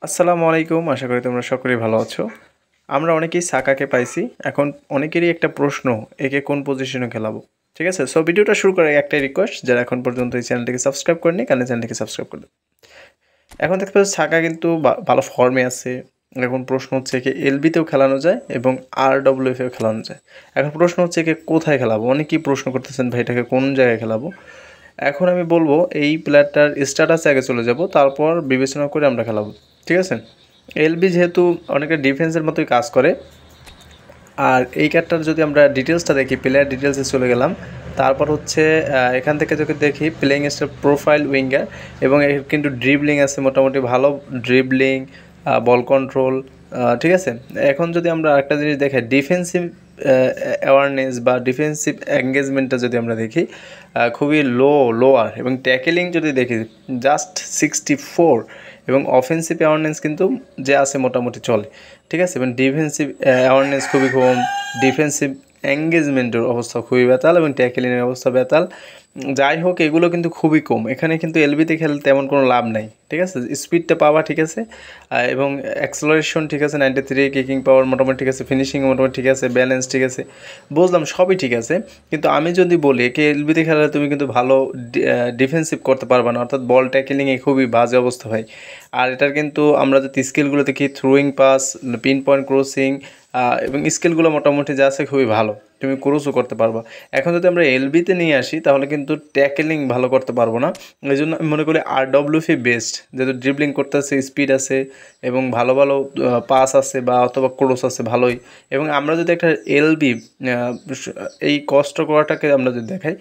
আসসালামু আলাইকুম। আশা করি তোমরা সকলেই ভালো আছো। আমরা অনেকেই সাকাকে পাইছি। এখন অনেকেরই একটা প্রশ্ন, একে কোন পজিশনে খেলাবো? ঠিক আছে? সো ভিডিওটা শুরু করার আগে একটাই রিকোয়েস্ট, যারা এখন পর্যন্ত এই চ্যানেলটিকে সাবস্ক্রাইব করেনি, কাইন্ডলি চ্যানেলটিকে সাবস্ক্রাইব করে দাও। এখন দেখতে পাচ্ছি সাকা কিন্তু ভালো ফর্মে আছে। এখন প্রশ্ন হচ্ছে একে এলবিতেও খেলানো যায় এবং আরডব্লিউএফেও খেলানো যায়। এখন প্রশ্ন হচ্ছে একে কোথায় খেলাবো? অনেকেই প্রশ্ন করতেছেন ভাই এটাকে কোন জায়গায় খেলাবো? এখন আমি বলবো এই প্লেয়ারটার স্ট্যাটাসে আগে চলে যাব, তারপর বিবেচনা করে আমরা খেলাবো। ঠিক আছে? এলবি যেহেতু অনেকটা ডিফেন্সের মতোই কাজ করে। আর এই কার্ডটার যদি আমরা ডিটেলসটা দেখি, প্লেয়ার ডিটেলসে চলে গেলাম, তারপর হচ্ছে এখান থেকে যদি দেখি প্লেইং স্টাইল প্রোফাইল উইঙ্গার, এবং এর কিন্তু ড্রিবলিং আছে, মোটামুটি ভালো ড্রিবলিং, বল কন্ট্রোল। ঠিক আছে? এখন যদি আমরা আরেকটা জিনিস দেখি, ডিফেন্সিভ অ্যাওয়ারনেস বা ডিফেন্সিভ এঙ্গেজমেন্টটা যদি আমরা দেখি, খুবই লোয়ার, এবং ট্যাকেলিং যদি দেখি জাস্ট 64, এবং অফেন্সিভ অ্যাওয়ারনেস কিন্তু যে আছে মোটামুটি চলে। ঠিক আছে? এবং ডিফেন্সিভ অ্যাওয়ারনেস খুবই কম, ডিফেন্সিভ এঙ্গেজমেন্টের অবস্থা খুবই বেতাল, এবং ট্যাকেলিংয়ের অবস্থা বেতাল। যাই হোক, এগুলো কিন্তু খুবই কম। এখানে কিন্তু এলবিতে খেলতে তেমন কোনো লাভ নাই। ঠিক আছে? স্পিডটা পাওয়া ঠিক আছে, এবং অ্যাক্সেলারেশন ঠিক আছে 93, কিকিং পাওয়ার মোটামুটি ঠিক আছে, ফিনিশিং মোটামুটি ঠিক আছে, ব্যালেন্স ঠিক আছে, বুঝলাম সবই ঠিক আছে। কিন্তু আমি যদি বলি একে এলবিতে খেলালে তুমি কিন্তু ভালো ডিফেন্সিভ করতে পারবে না, অর্থাৎ বল ট্যাকেলিংয়ে খুবই বাজে অবস্থা হয়। আর এটার কিন্তু আমরা যদি স্কিলগুলো দেখি, throwing pass, pin point crossing, এবং স্কিলগুলো মোটামুটি যা আছে খুবই ভালো, তুমি ক্রসও করতে পারবা। এখন যদি আমরা এলবিতে নিয়ে আসি, তাহলে কিন্তু ট্যাকেলিং ভালো করতে পারবো না। এই জন্য আমি মনে করি আরডব্লিউএফ বেস্ট, যেহেতু ড্রিবলিং করতে আছে, স্পিড আছে, এবং ভালো ভালো পাস আছে বা অথবা ক্রস আছে ভালোই। এবং আমরা যদি একটা এলবি এই কষ্ট করাটাকে আমরা যদি দেখাই,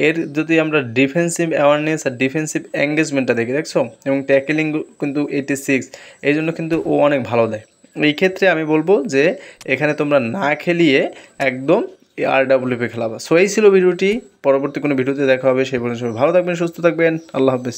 এর যদি আমরা ডিফেন্সিভ অ্যাওয়ারনেস আর ডিফেন্সিভ এঙ্গেজমেন্টটা দেখি, দেখছো, এবং ট্যাকেলিং কিন্তু 86, এই জন্য কিন্তু ও অনেক ভালো দেয়। এই ক্ষেত্রে আমি বলবো যে এখানে তোমরা না খেলিয়ে একদম আরডব্লিউপি খেলাবা। সো এই ছিল ভিডিওটি। পরবর্তী কোনো ভিডিওতে দেখা হবে। সেই পর্যন্ত সবাই ভালো থাকবেন, সুস্থ থাকবেন। আল্লাহ হাফেজ।